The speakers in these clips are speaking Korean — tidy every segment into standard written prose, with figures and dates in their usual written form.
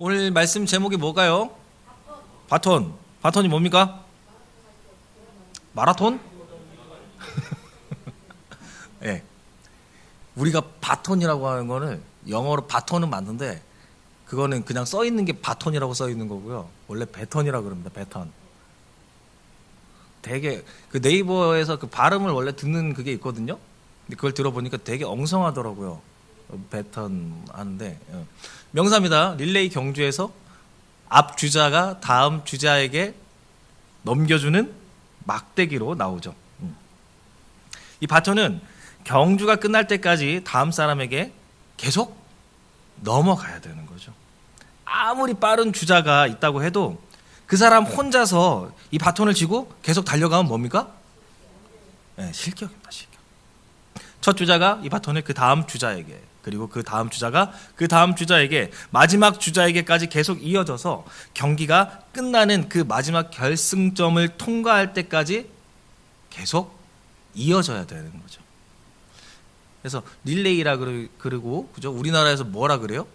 오늘 말씀 제목이 뭘까요? 바톤. 바톤이 뭡니까? 마라톤? 네. 우리가 바톤이라고 하는 거는 영어로 바톤은 맞는데 그거는 그냥 써 있는 게 바톤이라고 써 있는 거고요. 원래 배턴이라고 그럽니다. 배턴. 되게 그 네이버에서 그 발음을 원래 듣는 그게 있거든요. 근데 그걸 들어보니까 되게 엉성하더라고요. 배턴 하는데 명사입니다. 릴레이 경주에서 앞 주자가 다음 주자에게 넘겨주는 막대기로 나오죠. 이 바톤은 경주가 끝날 때까지 다음 사람에게 계속 넘어가야 되는 거죠. 아무리 빠른 주자가 있다고 해도 그 사람 혼자서 이 바톤을 쥐고 계속 달려가면 뭡니까? 네, 실격입니다. 실격. 첫 주자가 이 바톤을 그 다음 주자에게, 그리고 그 다음 주자가 그 다음 주자에게, 마지막 주자에게까지 계속 이어져서 경기가 끝나는 그 마지막 결승점을 통과할 때까지 계속 이어져야 되는 거죠. 그래서 릴레이라 그러고, 그죠? 우리나라에서 뭐라 그래요?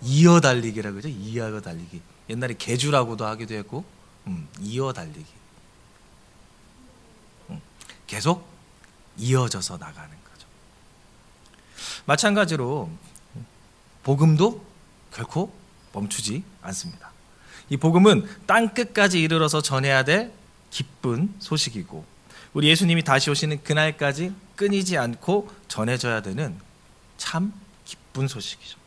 이어 달리기라 그러죠. 이어 달리기. 옛날에 계주라고도 하기도 했고, 이어 달리기. 계속 이어져서 나가는 거죠. 마찬가지로 복음도 결코 멈추지 않습니다. 이 복음은 땅 끝까지 이르러서 전해야 될 기쁜 소식이고, 우리 예수님이 다시 오시는 그날까지 끊이지 않고 전해져야 되는 참 기쁜 소식이죠.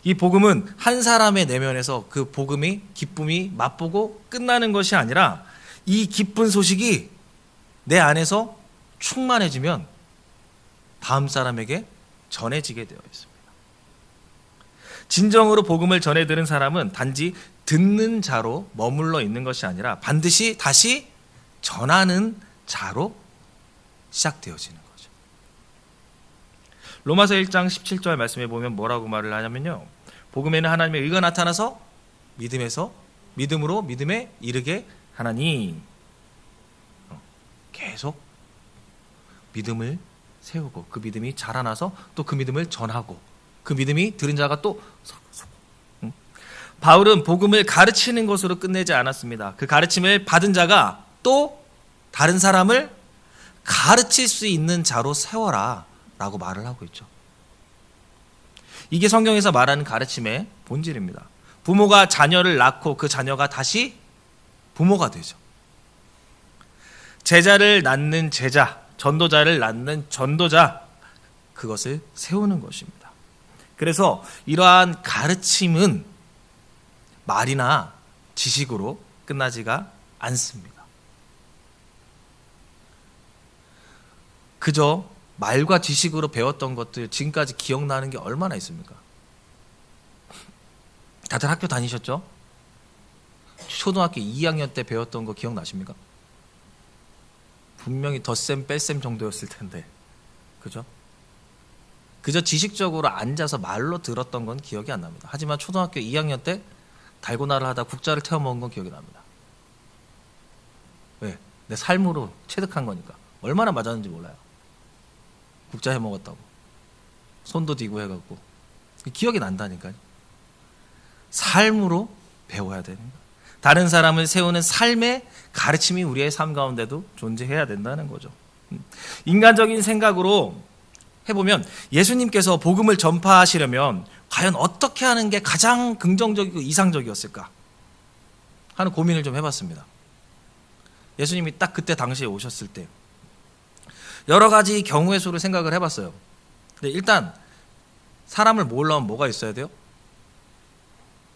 이 복음은 한 사람의 내면에서 그 복음이, 기쁨이 맛보고 끝나는 것이 아니라 이 기쁜 소식이 내 안에서 충만해지면 다음 사람에게 전해지게 되어 있습니다. 진정으로 복음을 전해 들은 사람은 단지 듣는 자로 머물러 있는 것이 아니라 반드시 다시 전하는 자로 시작되어지는 거죠. 로마서 1장 17절 말씀에 보면 뭐라고 말을 하냐면요, 복음에는 하나님의 의가 나타나서 믿음으로 믿음에 이르게 하나니, 계속 믿음을 세우고 그 믿음이 자라나서 또 그 믿음을 전하고 그 믿음이 들은 자가 또 바울은 복음을 가르치는 것으로 끝내지 않았습니다. 그 가르침을 받은 자가 또 다른 사람을 가르칠 수 있는 자로 세워라 라고 말을 하고 있죠. 이게 성경에서 말하는 가르침의 본질입니다. 부모가 자녀를 낳고 그 자녀가 다시 부모가 되죠. 제자를 낳는 제자, 전도자를 낳는 전도자, 그것을 세우는 것입니다. 그래서 이러한 가르침은 말이나 지식으로 끝나지가 않습니다. 그저 말과 지식으로 배웠던 것들 지금까지 기억나는 게 얼마나 있습니까? 다들 학교 다니셨죠? 초등학교 2학년 때 배웠던 거 기억나십니까? 분명히 덧셈 뺄셈 정도였을 텐데, 그죠? 그저 지식적으로 앉아서 말로 들었던 건 기억이 안 납니다. 하지만 초등학교 2학년 때 달고나를 하다 국자를 태워 먹은 건 기억이 납니다. 왜? 내 삶으로 체득한 거니까. 얼마나 맞았는지 몰라요. 국자 해 먹었다고. 손도 디고 해갖고. 기억이 난다니까요. 삶으로 배워야 되는 거예요. 다른 사람을 세우는 삶의 가르침이 우리의 삶 가운데도 존재해야 된다는 거죠. 인간적인 생각으로 해보면 예수님께서 복음을 전파하시려면 과연 어떻게 하는 게 가장 긍정적이고 이상적이었을까 하는 고민을 좀 해봤습니다. 예수님이 딱 그때 당시에 오셨을 때 여러 가지 경우의 수를 생각을 해봤어요. 근데 일단 사람을 모으려면 뭐가 있어야 돼요?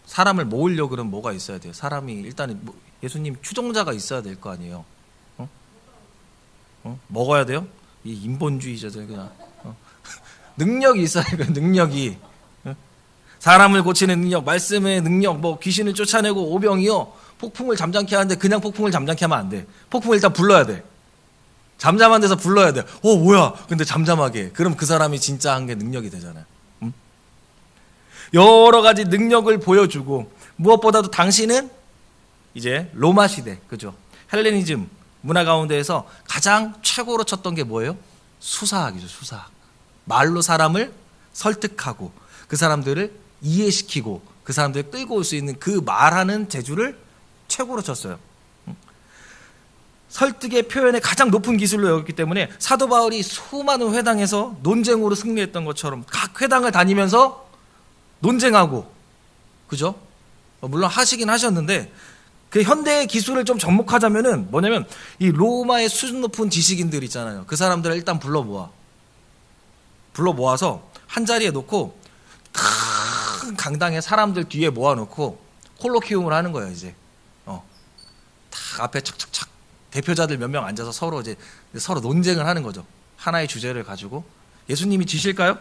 사람을 모으려고 그러면 뭐가 있어야 돼요? 사람이 일단 예수님 추종자가 있어야 될 거 아니에요. 먹어야 돼요? 이 인본주의자들 그냥 능력이 있어야 돼요. 능력이 사람을 고치는 능력, 말씀의 능력, 뭐 귀신을 쫓아내고 오병이요 폭풍을 잠잠케 하는데 그냥 폭풍을 잠잠케 하면 안 돼. 폭풍을 일단 불러야 돼. 잠잠한 데서 불러야 돼. 뭐야? 근데 잠잠하게. 그럼 그 사람이 진짜 한 게 능력이 되잖아요. 여러 가지 능력을 보여주고, 무엇보다도 당신은 이제 로마 시대, 그죠? 헬레니즘 문화 가운데에서 가장 최고로 쳤던 게 뭐예요? 수사학이죠. 수사학. 말로 사람을 설득하고 그 사람들을 이해시키고 그 사람들을 끌고 올 수 있는 그 말하는 재주를 최고로 쳤어요. 설득의 표현의 가장 높은 기술로 여겼기 때문에 사도 바울이 수많은 회당에서 논쟁으로 승리했던 것처럼 각 회당을 다니면서 논쟁하고, 그죠? 물론 하시긴 하셨는데, 그 현대의 기술을 좀 접목하자면은 뭐냐면 이 로마의 수준 높은 지식인들 있잖아요. 그 사람들을 일단 불러 모아서 한 자리에 놓고 큰 강당에 사람들 뒤에 모아놓고 콜로키움을 하는 거예요. 이제 다 앞에 착착착 대표자들 몇 명 앉아서 서로 논쟁을 하는 거죠. 하나의 주제를 가지고. 예수님이 지실까요?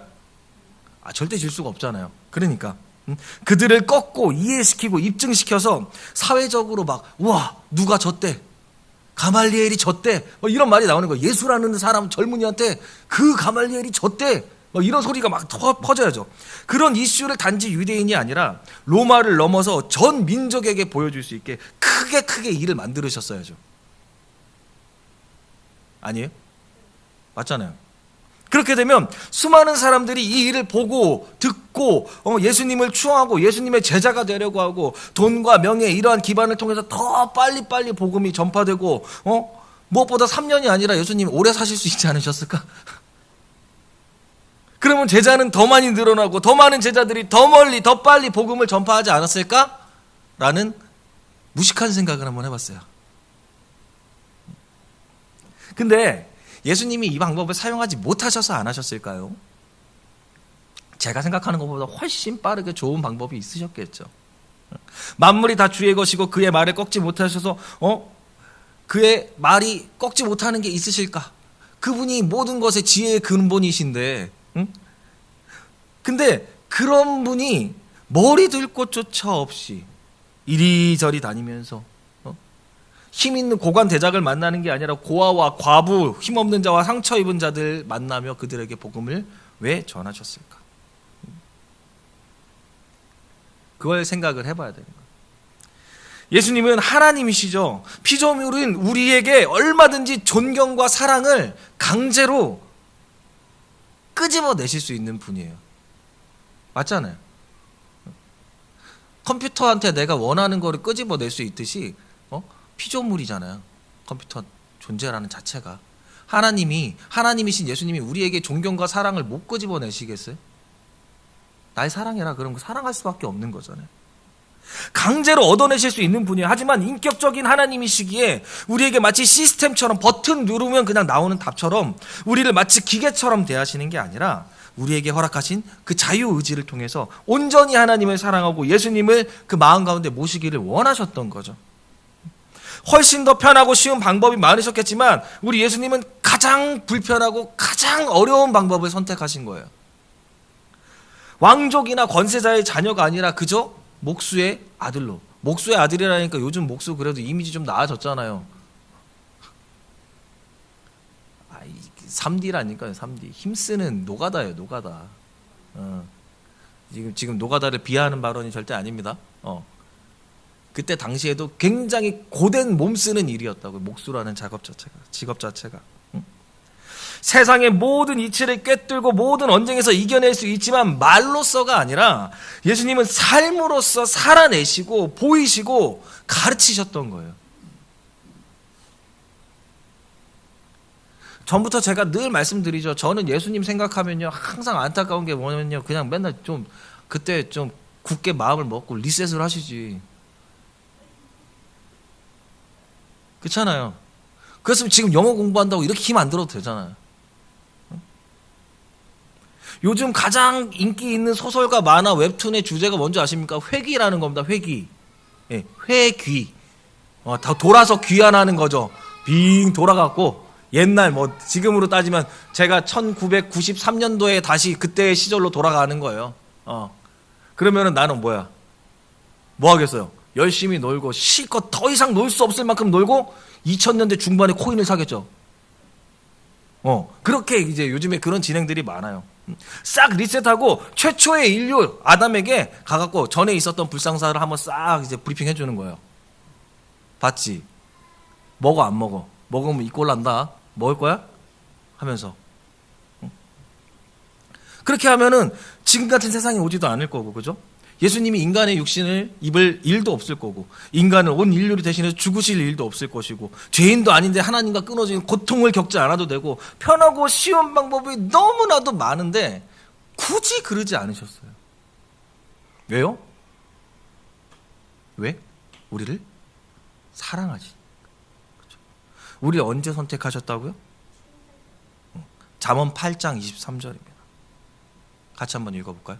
절대 질 수가 없잖아요. 그러니까 그들을 꺾고 이해시키고 입증시켜서 사회적으로 우와 누가 졌대, 가말리엘이 졌대, 이런 말이 나오는 거예요. 예수라는 사람 젊은이한테 그 가말리엘이 졌대, 이런 소리가 막 퍼져야죠. 그런 이슈를 단지 유대인이 아니라 로마를 넘어서 전 민족에게 보여줄 수 있게 크게 일을 만들으셨어야죠. 아니에요? 맞잖아요. 그렇게 되면 수많은 사람들이 이 일을 보고 듣고 예수님을 추앙하고 예수님의 제자가 되려고 하고, 돈과 명예 이러한 기반을 통해서 더 빨리 복음이 전파되고, 무엇보다 3년이 아니라 예수님 오래 사실 수 있지 않으셨을까? 그러면 제자는 더 많이 늘어나고 더 많은 제자들이 더 멀리 더 빨리 복음을 전파하지 않았을까? 라는 무식한 생각을 한번 해봤어요. 근데 예수님이 이 방법을 사용하지 못하셔서 안 하셨을까요? 제가 생각하는 것보다 훨씬 빠르게 좋은 방법이 있으셨겠죠. 만물이 다 주의 것이고 그의 말을 꺾지 못하셔서 그의 말이 꺾지 못하는 게 있으실까? 그분이 모든 것의 지혜의 근본이신데, 근데 그런 분이 머리 들 곳조차 없이 이리저리 다니면서 힘 있는 고관 대작을 만나는 게 아니라 고아와 과부, 힘없는 자와 상처 입은 자들 만나며 그들에게 복음을 왜 전하셨을까? 그걸 생각을 해봐야 되는 거예요. 예수님은 하나님이시죠. 피조물은 우리에게 얼마든지 존경과 사랑을 강제로 끄집어내실 수 있는 분이에요. 맞잖아요. 컴퓨터한테 내가 원하는 거를 끄집어낼 수 있듯이 피조물이잖아요. 컴퓨터 존재라는 자체가. 하나님이신 예수님이 우리에게 존경과 사랑을 못 끄집어내시겠어요? 날 사랑해라 그러면 사랑할 수밖에 없는 거잖아요. 강제로 얻어내실 수 있는 분이에요. 하지만 인격적인 하나님이시기에 우리에게 마치 시스템처럼 버튼 누르면 그냥 나오는 답처럼 우리를 마치 기계처럼 대하시는 게 아니라 우리에게 허락하신 그 자유의지를 통해서 온전히 하나님을 사랑하고 예수님을 그 마음 가운데 모시기를 원하셨던 거죠. 훨씬 더 편하고 쉬운 방법이 많으셨겠지만 우리 예수님은 가장 불편하고 가장 어려운 방법을 선택하신 거예요. 왕족이나 권세자의 자녀가 아니라 그저 목수의 아들로. 목수의 아들이라니까 요즘 목수 그래도 이미지 좀 나아졌잖아요. 3D라니까요. 3D. 힘쓰는 노가다예요. 노가다. 지금 노가다를 비하하는 발언이 절대 아닙니다. 그때 당시에도 굉장히 고된 몸 쓰는 일이었다고요. 목수라는 직업 자체가. 세상의 모든 이치를 꿰뚫고 모든 언쟁에서 이겨낼 수 있지만 말로서가 아니라 예수님은 삶으로서 살아내시고 보이시고 가르치셨던 거예요. 전부터 제가 늘 말씀드리죠. 저는 예수님 생각하면요 항상 안타까운 게 뭐냐면요, 그냥 맨날 좀 그때 좀 굳게 마음을 먹고 리셋을 하시지. 그렇잖아요. 그랬으면 지금 영어 공부한다고 이렇게 힘 안 들어도 되잖아요. 요즘 가장 인기 있는 소설과 만화, 웹툰의 주제가 뭔지 아십니까? 회귀라는 겁니다. 회귀. 예, 회귀. 다 돌아서 귀환하는 거죠. 빙 돌아갔고 옛날 지금으로 따지면 제가 1993년도에 다시 그때의 시절로 돌아가는 거예요. 그러면은 나는 뭐야? 뭐 하겠어요? 열심히 놀고 실컷 더 이상 놀 수 없을 만큼 놀고 2000년대 중반에 코인을 사겠죠. 그렇게 이제 요즘에 그런 진행들이 많아요. 싹 리셋하고 최초의 인류 아담에게 가갖고 전에 있었던 불상사를 한번 싹 이제 브리핑 해주는 거예요. 봤지? 먹어 안 먹어? 먹으면 이 꼴 난다. 먹을 거야? 하면서 그렇게 하면은 지금 같은 세상이 오지도 않을 거고, 그죠? 예수님이 인간의 육신을 입을 일도 없을 거고, 인간을 온 인류를 대신해서 죽으실 일도 없을 것이고, 죄인도 아닌데 하나님과 끊어진 고통을 겪지 않아도 되고, 편하고 쉬운 방법이 너무나도 많은데 굳이 그러지 않으셨어요. 왜요? 왜? 우리를 사랑하지. 그렇죠? 우리를 언제 선택하셨다고요? 잠언 8장 23절입니다. 같이 한번 읽어볼까요?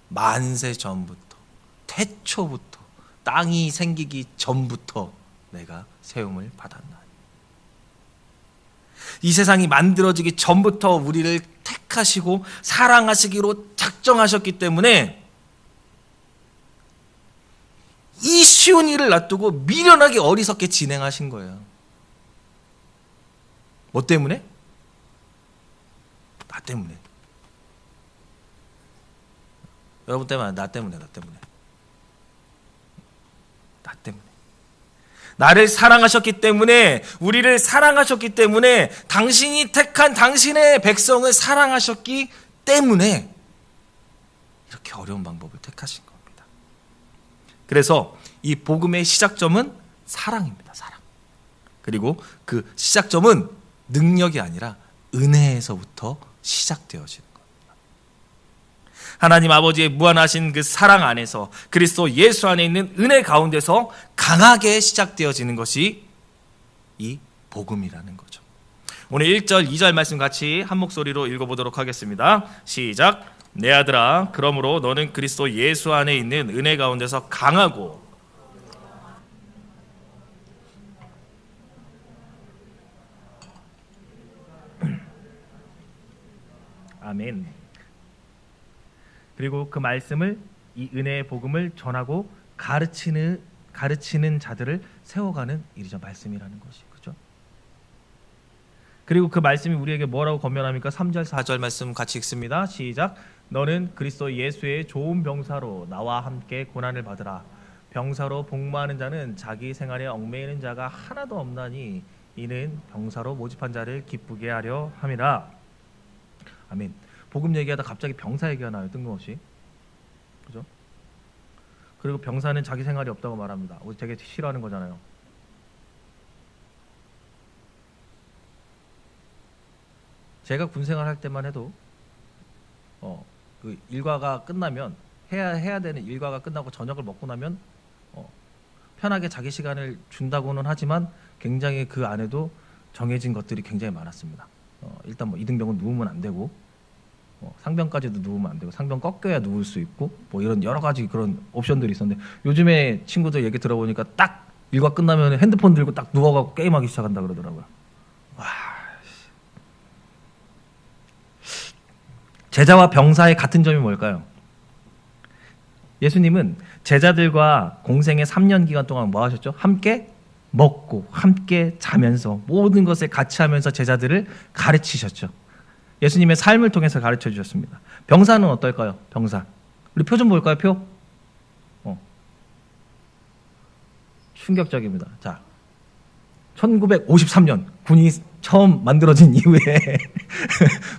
만세 전부터, 태초부터, 땅이 생기기 전부터 내가 세움을 받았나니. 이 세상이 만들어지기 전부터 우리를 택하시고 사랑하시기로 작정하셨기 때문에 이 쉬운 일을 놔두고 미련하게 어리석게 진행하신 거예요. 뭐 때문에? 나 때문에. 여러분 때문에, 나 때문에. 나를 사랑하셨기 때문에, 우리를 사랑하셨기 때문에, 당신이 택한 당신의 백성을 사랑하셨기 때문에 이렇게 어려운 방법을 택하신 겁니다. 그래서 이 복음의 시작점은 사랑입니다. 사랑. 그리고 그 시작점은 능력이 아니라 은혜에서부터 시작되어지는 겁니다. 하나님 아버지의 무한하신 그 사랑 안에서, 그리스도 예수 안에 있는 은혜 가운데서 강하게 시작되어지는 것이 이 복음이라는 거죠. 오늘 1절, 2절 말씀 같이 한 목소리로 읽어보도록 하겠습니다. 시작. 내 아들아, 그러므로 너는 그리스도 예수 안에 있는 은혜 가운데서 강하고 아멘. 그리고 그 말씀을, 이 은혜의 복음을 전하고 가르치는 자들을 세워가는 일이죠. 말씀이라는 것이. 그죠? 그리고 그 말씀이 우리에게 뭐라고 권면합니까? 3절, 4절 말씀 같이 읽습니다. 시작. 너는 그리스도 예수의 좋은 병사로 나와 함께 고난을 받으라. 병사로 복무하는 자는 자기 생활에 얽매이는 자가 하나도 없나니 이는 병사로 모집한 자를 기쁘게 하려 함이라. 아멘. 복음 얘기하다 갑자기 병사 얘기가 나요. 뜬금없이. 그죠? 그리고 병사는 자기 생활이 없다고 말합니다. 우리 되게 싫어하는 거잖아요. 제가 군 생활할 때만 해도 그 일과가 끝나면 해야 되는 일과가 끝나고 저녁을 먹고 나면 편하게 자기 시간을 준다고는 하지만 굉장히 그 안에도 정해진 것들이 굉장히 많았습니다. 일단 뭐 이등병은 누우면 안 되고, 상병까지도 누우면 안 되고, 상병 꺾여야 누울 수 있고, 뭐 이런 여러 가지 그런 옵션들이 있었는데, 요즘에 친구들 얘기 들어보니까 딱 일과 끝나면 핸드폰 들고 딱 누워갖고 게임하기 시작한다 그러더라고요. 와. 제자와 병사의 같은 점이 뭘까요? 예수님은 제자들과 공생의 3년 기간 동안 뭐 하셨죠? 함께 먹고 함께 자면서 모든 것을 같이 하면서 제자들을 가르치셨죠. 예수님의 삶을 통해서 가르쳐 주셨습니다. 병사는 어떨까요? 병사. 우리 표 좀 볼까요? 표? 충격적입니다. 자, 1953년 군이 처음 만들어진 이후에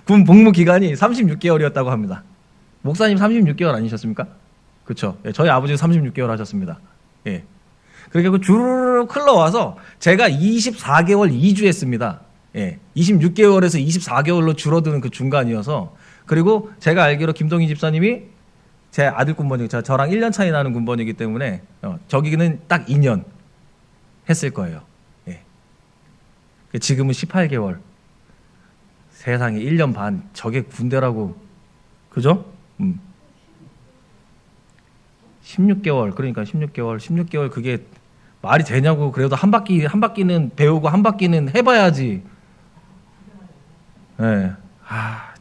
군 복무 기간이 36개월이었다고 합니다. 목사님 36개월 아니셨습니까? 그렇죠. 예, 저희 아버지 36개월 하셨습니다. 예. 그렇게 주르륵 흘러와서 제가 24개월 2주했습니다. 예. 26개월에서 24개월로 줄어드는 그 중간이어서, 그리고 제가 알기로 김동희 집사님이 제 아들 군번이 저랑 1년 차이 나는 군번이기 때문에 저기는 딱 2년 했을 거예요. 예. 지금은 18개월. 세상에 1년 반. 저게 군대라고. 그죠? 16개월. 그러니까 16개월 그게 말이 되냐고. 그래도 한 바퀴는 배우고 한 바퀴는 해봐야지. 예.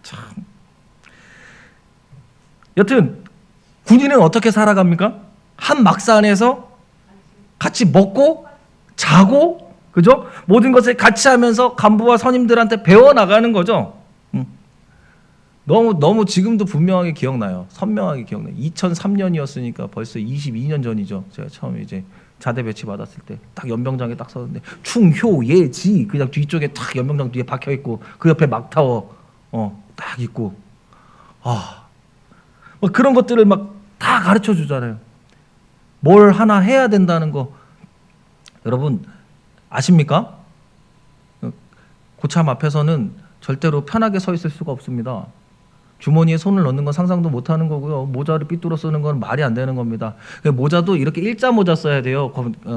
참. 여튼 군인은 어떻게 살아갑니까? 한 막사 안에서 같이 먹고 자고, 그죠? 모든 것을 같이 하면서 간부와 선임들한테 배워나가는 거죠. 너무 지금도 분명하게 기억나요. 선명하게 기억나요. 2003년이었으니까 벌써 22년 전이죠. 제가 처음에 이제 자대 배치 받았을 때 딱 연병장에 딱 섰는데, 충효예지 그냥 뒤쪽에 딱 연병장 뒤에 박혀 있고, 그 옆에 막타워 딱 있고, 뭐 그런 것들을 막 다 가르쳐 주잖아요. 뭘 하나 해야 된다는 거. 여러분 아십니까? 고참 앞에서는 절대로 편하게 서 있을 수가 없습니다. 주머니에 손을 넣는 건 상상도 못하는 거고요. 모자를 삐뚤어 쓰는 건 말이 안 되는 겁니다. 모자도 이렇게 일자 모자 써야 돼요.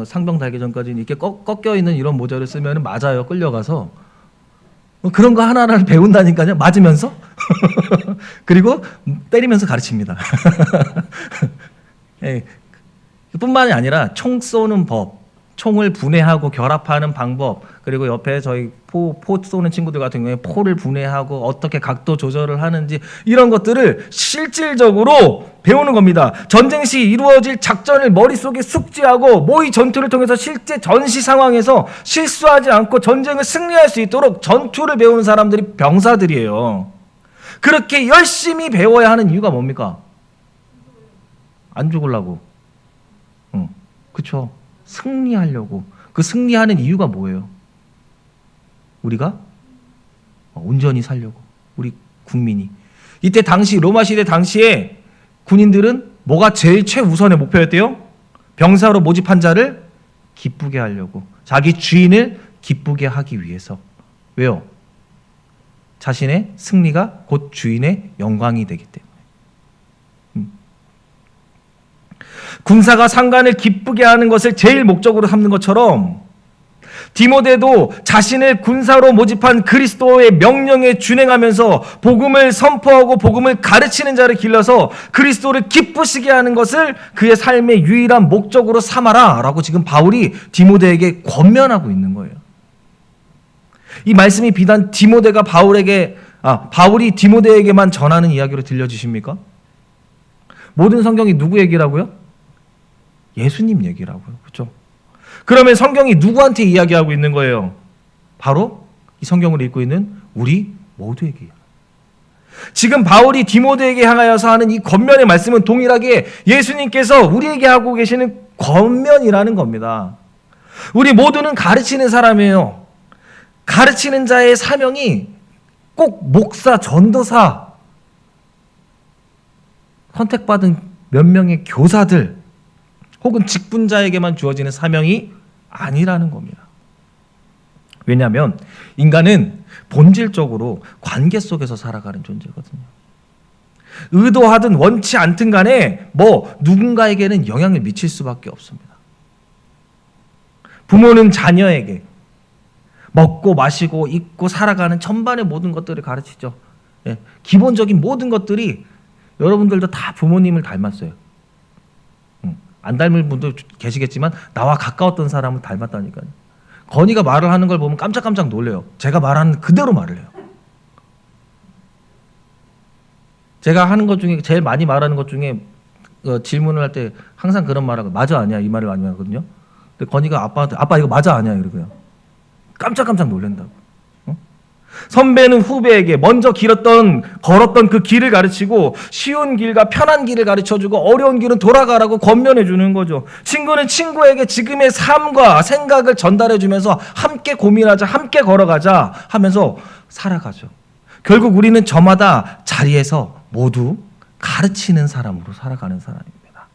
상병 달기 전까지는 이렇게 꺾여 있는 이런 모자를 쓰면 맞아요. 끌려가서. 그런 거 하나하나를 배운다니까요. 맞으면서. 그리고 때리면서 가르칩니다. 예, 뿐만이 아니라 총 쏘는 법, 총을 분해하고 결합하는 방법, 그리고 옆에 저희 포 쏘는 친구들 같은 경우에 포를 분해하고 어떻게 각도 조절을 하는지 이런 것들을 실질적으로 배우는 겁니다. 전쟁 시 이루어질 작전을 머릿속에 숙지하고 모의 전투를 통해서 실제 전시 상황에서 실수하지 않고 전쟁을 승리할 수 있도록 전투를 배우는 사람들이 병사들이에요. 그렇게 열심히 배워야 하는 이유가 뭡니까? 안 죽으려고. 그렇죠. 승리하려고. 그 승리하는 이유가 뭐예요? 우리가 온전히 살려고. 우리 국민이. 이때 당시 로마 시대 당시에 군인들은 뭐가 제일 최우선의 목표였대요? 병사로 모집한 자를 기쁘게 하려고. 자기 주인을 기쁘게 하기 위해서. 왜요? 자신의 승리가 곧 주인의 영광이 되기 때문에. 군사가 상관을 기쁘게 하는 것을 제일 목적으로 삼는 것처럼 디모데도 자신을 군사로 모집한 그리스도의 명령에 준행하면서 복음을 선포하고 복음을 가르치는 자를 길러서 그리스도를 기쁘시게 하는 것을 그의 삶의 유일한 목적으로 삼아라 라고 지금 바울이 디모데에게 권면하고 있는 거예요. 이 말씀이 비단 바울이 디모데에게만 전하는 이야기로 들려지십니까? 모든 성경이 누구 얘기라고요? 예수님 얘기라고요. 그렇죠? 그러면 성경이 누구한테 이야기하고 있는 거예요? 바로 이 성경을 읽고 있는 우리 모두에게. 지금 바울이 디모데에게 향하여서 하는 이 권면의 말씀은 동일하게 예수님께서 우리에게 하고 계시는 권면이라는 겁니다. 우리 모두는 가르치는 사람이에요. 가르치는 자의 사명이 꼭 목사, 전도사, 선택받은 몇 명의 교사들 혹은 직분자에게만 주어지는 사명이 아니라는 겁니다. 왜냐하면 인간은 본질적으로 관계 속에서 살아가는 존재거든요. 의도하든 원치 않든 간에 누군가에게는 영향을 미칠 수밖에 없습니다. 부모는 자녀에게 먹고 마시고 입고 살아가는 전반의 모든 것들을 가르치죠. 예, 기본적인 모든 것들이 여러분들도 다 부모님을 닮았어요. 안 닮은 분도 계시겠지만 나와 가까웠던 사람을 닮았다니까요. 건이가 말을 하는 걸 보면 깜짝깜짝 놀래요. 제가 말하는 그대로 말을 해요. 제가 하는 것 중에 제일 많이 말하는 것 중에 질문을 할 때 항상 그런 말하고 맞아 아니야 이 말을 많이 하거든요. 근데 건이가 아빠한테 아빠 이거 맞아 아니야 이러고요. 깜짝깜짝 놀란다고. 선배는 후배에게 먼저 걸었던 그 길을 가르치고 쉬운 길과 편한 길을 가르쳐주고 어려운 길은 돌아가라고 권면해 주는 거죠. 친구는 친구에게 지금의 삶과 생각을 전달해 주면서 함께 고민하자, 함께 걸어가자 하면서 살아가죠. 결국 우리는 저마다 자리에서 모두 가르치는 사람으로 살아가는 사람입니다.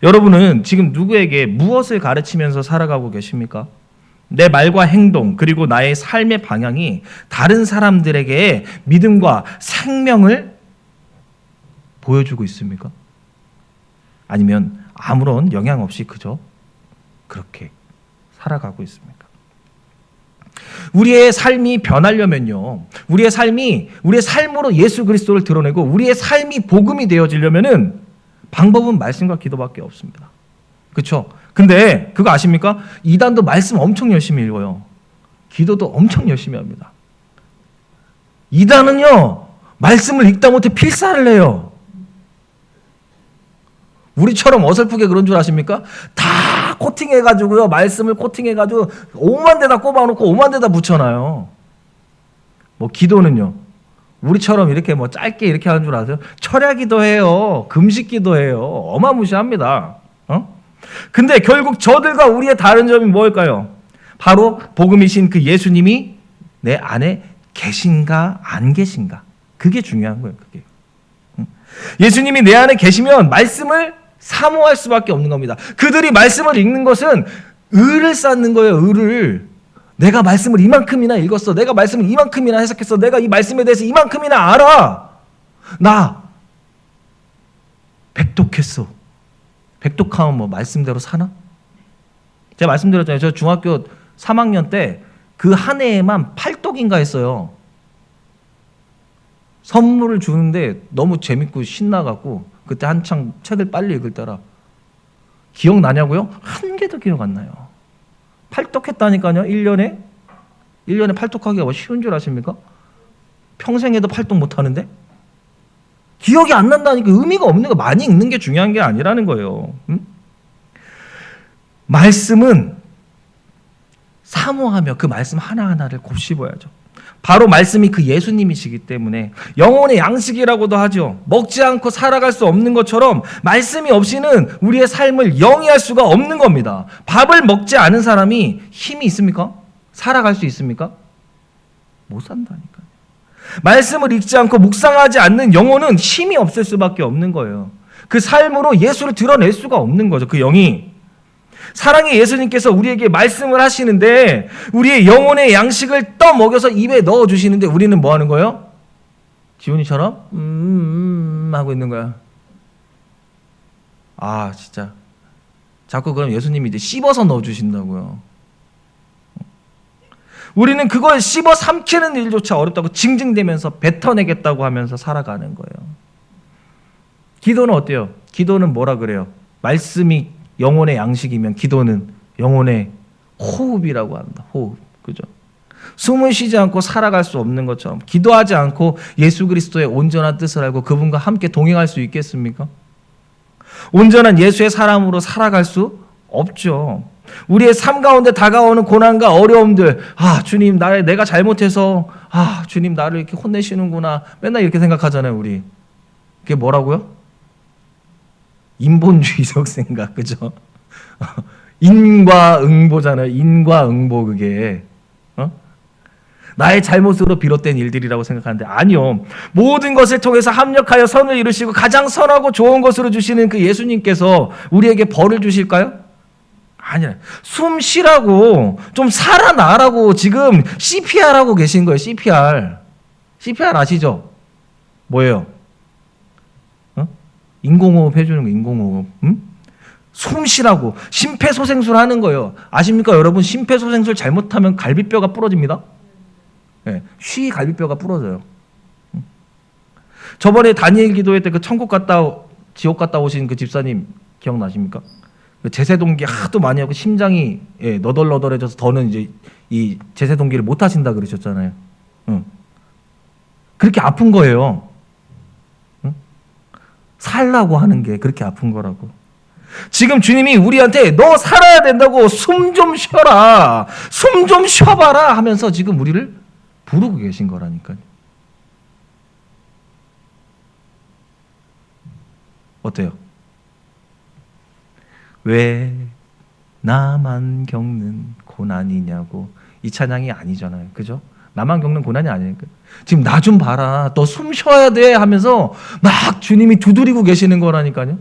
여러분은 지금 누구에게 무엇을 가르치면서 살아가고 계십니까? 내 말과 행동 그리고 나의 삶의 방향이 다른 사람들에게 믿음과 생명을 보여주고 있습니까? 아니면 아무런 영향 없이 그저 그렇게 살아가고 있습니까? 우리의 삶이 변하려면요, 우리의 삶으로 예수 그리스도를 드러내고 우리의 삶이 복음이 되어지려면은 방법은 말씀과 기도밖에 없습니다. 그렇죠? 근데 그거 아십니까? 이단도 말씀 엄청 열심히 읽어요. 기도도 엄청 열심히 합니다. 이단은요, 말씀을 읽다 못해 필사를 해요. 우리처럼 어설프게 그런 줄 아십니까? 다 코팅해가지고요, 말씀을 코팅해가지고 5만 대다 꼽아놓고 5만 대다 붙여놔요. 기도는요, 우리처럼 이렇게 짧게 이렇게 하는 줄 아세요? 철야기도 해요. 금식기도 해요. 어마무시합니다. 근데 결국 저들과 우리의 다른 점이 뭘까요? 바로 복음이신 그 예수님이 내 안에 계신가 안 계신가, 그게 중요한 거예요. 그게. 예수님이 내 안에 계시면 말씀을 사모할 수밖에 없는 겁니다. 그들이 말씀을 읽는 것은 의를 쌓는 거예요. 의를. 내가 말씀을 이만큼이나 읽었어. 내가 말씀을 이만큼이나 해석했어. 내가 이 말씀에 대해서 이만큼이나 알아. 나 백독했어. 백독하면 뭐 말씀대로 사나? 제가 말씀드렸잖아요. 저 중학교 3학년 때 그 한 해에만 8독인가 했어요. 선물을 주는데 너무 재밌고 신나갖고 그때 한창 책을 빨리 읽을 때라. 기억나냐고요? 한 개도 기억 안 나요. 8독했다니까요. 1년에 8독하기가 뭐 쉬운 줄 아십니까? 평생에도 8독 못하는데? 기억이 안 난다니까. 의미가 없는 거. 많이 읽는 게 중요한 게 아니라는 거예요. 응? 말씀은 사모하며 그 말씀 하나하나를 곱씹어야죠. 바로 말씀이 그 예수님이시기 때문에 영혼의 양식이라고도 하죠. 먹지 않고 살아갈 수 없는 것처럼 말씀이 없이는 우리의 삶을 영위할 수가 없는 겁니다. 밥을 먹지 않은 사람이 힘이 있습니까? 살아갈 수 있습니까? 못 산다니까요. 말씀을 읽지 않고 묵상하지 않는 영혼은 힘이 없을 수밖에 없는 거예요. 그 삶으로 예수를 드러낼 수가 없는 거죠. 그 영이. 사랑의 예수님께서 우리에게 말씀을 하시는데 우리의 영혼의 양식을 떠먹여서 입에 넣어주시는데 우리는 뭐 하는 거예요? 지훈이처럼 하고 있는 거야. 아 진짜 자꾸 그럼 예수님이 이제 씹어서 넣어주신다고요. 우리는 그걸 씹어 삼키는 일조차 어렵다고 징징대면서 뱉어내겠다고 하면서 살아가는 거예요. 기도는 어때요? 기도는 뭐라 그래요? 말씀이 영혼의 양식이면 기도는 영혼의 호흡이라고 합니다. 호흡. 그죠? 숨을 쉬지 않고 살아갈 수 없는 것처럼 기도하지 않고 예수 그리스도의 온전한 뜻을 알고 그분과 함께 동행할 수 있겠습니까? 온전한 예수의 사람으로 살아갈 수 없죠. 우리의 삶 가운데 다가오는 고난과 어려움들, 주님 내가 잘못해서 주님 나를 이렇게 혼내시는구나 맨날 이렇게 생각하잖아요. 우리 그게 뭐라고요? 인본주의적 생각, 그죠? 인과응보잖아요. 인과응보 그게. 나의 잘못으로 비롯된 일들이라고 생각하는데 아니요. 모든 것을 통해서 합력하여 선을 이루시고 가장 선하고 좋은 것으로 주시는 그 예수님께서 우리에게 벌을 주실까요? 아니요. 숨 쉬라고 좀 살아나라고 지금 CPR하고 계신 거예요. CPR. CPR 아시죠? 뭐예요? 인공호흡 해주는 거, 인공호흡. 숨 쉬라고 심폐소생술 하는 거예요. 아십니까 여러분? 심폐소생술 잘못하면 갈비뼈가 부러집니다. 네, 쉬 갈비뼈가 부러져요. 저번에 다니엘 기도회 때 그 천국 지옥 갔다 오신 그 집사님 기억나십니까? 그 제세동기 하도 많이 하고 심장이 너덜너덜해져서 더는 이제 이 제세동기를 못 하신다 그러셨잖아요. 그렇게 아픈 거예요. 살라고 하는 게 그렇게 아픈 거라고. 지금 주님이 우리한테 너 살아야 된다고 숨 좀 쉬어라. 숨 좀 쉬어봐라 하면서 지금 우리를 부르고 계신 거라니까요. 어때요? 왜 나만 겪는 고난이냐고. 이 찬양이 아니잖아요. 그죠? 나만 겪는 고난이 아니니까. 지금 나 좀 봐라. 너 숨 쉬어야 돼 하면서 막 주님이 두드리고 계시는 거라니까요.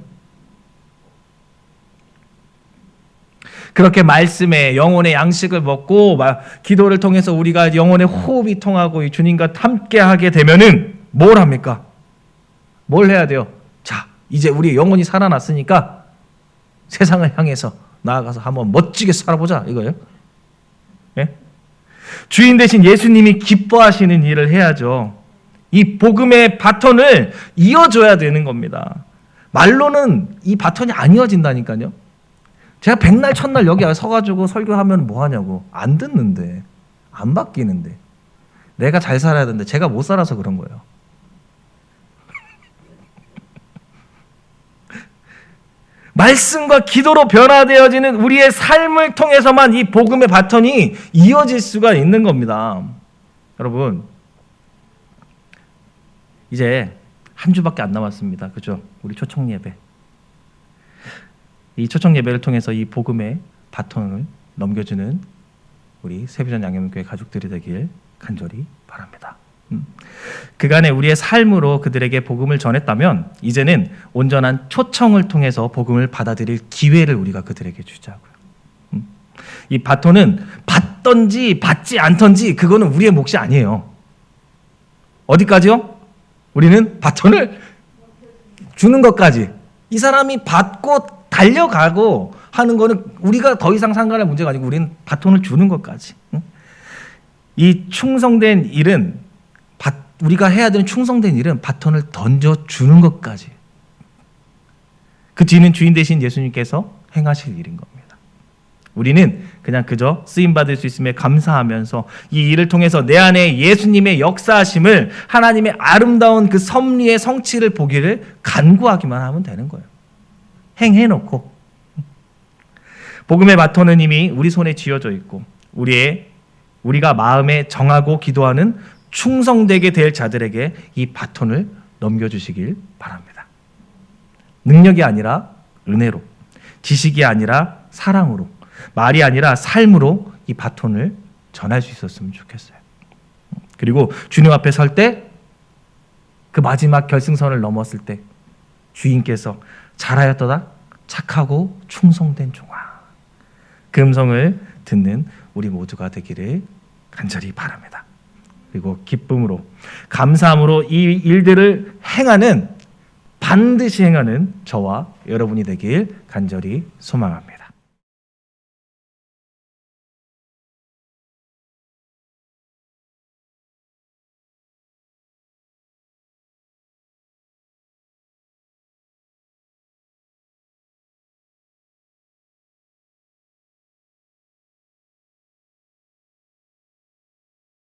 그렇게 말씀에 영혼의 양식을 먹고 기도를 통해서 우리가 영혼의 호흡이 통하고 이 주님과 함께 하게 되면은 뭘 합니까? 뭘 해야 돼요? 자, 이제 우리 영혼이 살아났으니까 세상을 향해서 나아가서 한번 멋지게 살아보자 이거예요. 예? 주인 되신 예수님이 기뻐하시는 일을 해야죠. 이 복음의 바톤을 이어줘야 되는 겁니다. 말로는 이 바톤이 안 이어진다니까요. 제가 백날 첫날 여기 서가지고 설교하면 뭐 하냐고. 안 듣는데, 안 바뀌는데. 내가 잘 살아야 되는데 제가 못 살아서 그런 거예요. 말씀과 기도로 변화되어지는 우리의 삶을 통해서만 이 복음의 바톤이 이어질 수가 있는 겁니다. 여러분, 이제 한 주밖에 안 남았습니다. 그죠? 우리 초청 예배. 이 초청 예배를 통해서 이 복음의 바톤을 넘겨주는 우리 세비전 양념교회 가족들이 되길 간절히 바랍니다. 그간의 우리의 삶으로 그들에게 복음을 전했다면 이제는 온전한 초청을 통해서 복음을 받아들일 기회를 우리가 그들에게 주자고요. 이 바톤은 받던지 받지 않던지 그거는 우리의 몫이 아니에요. 어디까지요? 우리는 바톤을 주는 것까지. 이 사람이 받고 달려가고 하는 거는 우리가 더 이상 상관할 문제가 아니고 우리는 바톤을 주는 것까지. 이 충성된 일은 우리가 해야 되는 충성된 일은 바톤을 던져주는 것까지. 그 뒤는 주인 되신 예수님께서 행하실 일인 겁니다. 우리는 그냥 그저 쓰임받을 수 있음에 감사하면서 이 일을 통해서 내 안에 예수님의 역사하심을, 하나님의 아름다운 그 섭리의 성취를 보기를 간구하기만 하면 되는 거예요. 행해놓고. 복음의 바톤은 이미 우리 손에 쥐어져 있고 우리가 마음에 정하고 기도하는 충성되게 될 자들에게 이 바톤을 넘겨주시길 바랍니다. 능력이 아니라 은혜로, 지식이 아니라 사랑으로, 말이 아니라 삶으로 이 바톤을 전할 수 있었으면 좋겠어요. 그리고 주님 앞에 설 때, 그 마지막 결승선을 넘었을 때 주인께서 잘하였도다 착하고 충성된 종아, 그 음성을 듣는 우리 모두가 되기를 간절히 바랍니다. 그리고 기쁨으로, 감사함으로 이 일들을 반드시 행하는 저와 여러분이 되길 간절히 소망합니다.